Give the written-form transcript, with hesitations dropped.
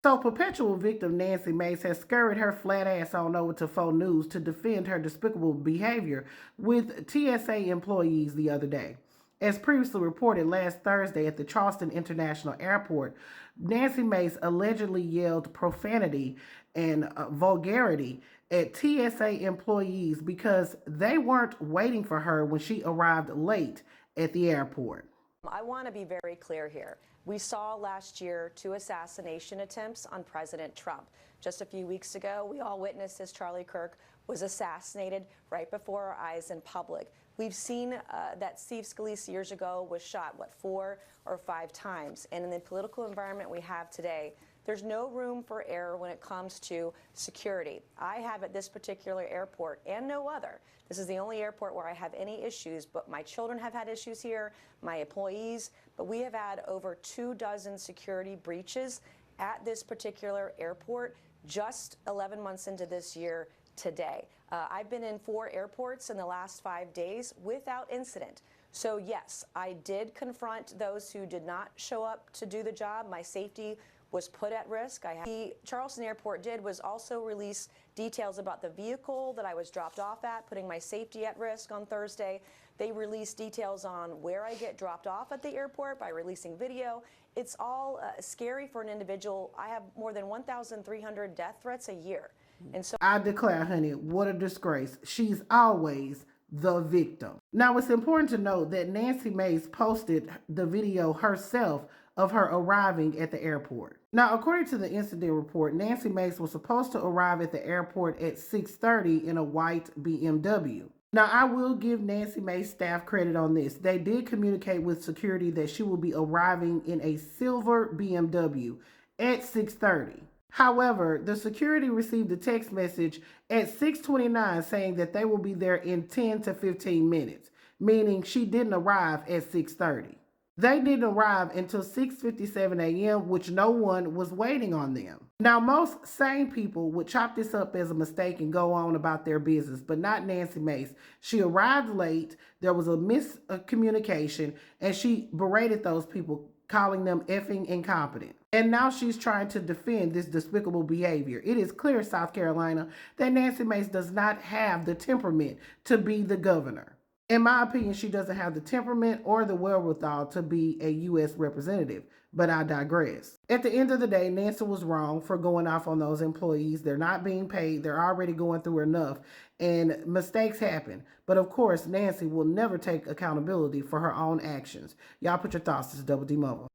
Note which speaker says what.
Speaker 1: So perpetual victim Nancy Mace has scurried her flat ass on over to Faux News to defend her despicable behavior with TSA employees the other day. As previously reported last Thursday at the Charleston International Airport, Nancy Mace allegedly yelled profanity and vulgarity at TSA employees because they weren't waiting for her when she arrived late at the airport.
Speaker 2: I want to be very clear here. We saw last year 2 assassination attempts on President Trump. Just a few weeks ago, we all witnessed as Charlie Kirk was assassinated right before our eyes in public. We've seen that Steve Scalise years ago was shot, 4 or 5 times? And in the political environment we have today, there's no room for error when it comes to security. I have at this particular airport and no other. This is the only airport where I have any issues, but my children have had issues here, my employees, but we have had over 24 security breaches at this particular airport just 11 months into this year today. I've been in 4 airports in the last 5 days without incident. So yes, I did confront those who did not show up to do the job. My safety was put at risk. The Charleston Airport did was also release details about the vehicle that I was dropped off at, putting my safety at risk on Thursday. They released details on where I get dropped off at the airport by releasing video. It's all scary for an individual. I have more than 1,300 death threats a year. And so
Speaker 1: I declare, honey, what a disgrace. She's always the victim. Now, it's important to note that Nancy Mace posted the video herself of her arriving at the airport. Now, according to the incident report, Nancy Mace was supposed to arrive at the airport at 6:30 in a white BMW. Now, I will give Nancy Mace staff credit on this. They did communicate with security that she will be arriving in a silver BMW at 6:30. However, the security received a text message at 6:29 saying that they will be there in 10 to 15 minutes, meaning she didn't arrive at 6:30. They didn't arrive until 6:57 a.m., which no one was waiting on them. Now, most sane people would chop this up as a mistake and go on about their business, but not Nancy Mace. She arrived late, there was a miscommunication, and she berated those people, calling them effing incompetent. And now she's trying to defend this despicable behavior. It is clear, South Carolina, that Nancy Mace does not have the temperament to be the governor. In my opinion, she doesn't have the temperament or the wherewithal to be a U.S. representative, but I digress. At the end of the day, Nancy was wrong for going off on those employees. They're not being paid. They're already going through enough, and mistakes happen. But of course, Nancy will never take accountability for her own actions. Y'all put your thoughts. This is Double D Mobile.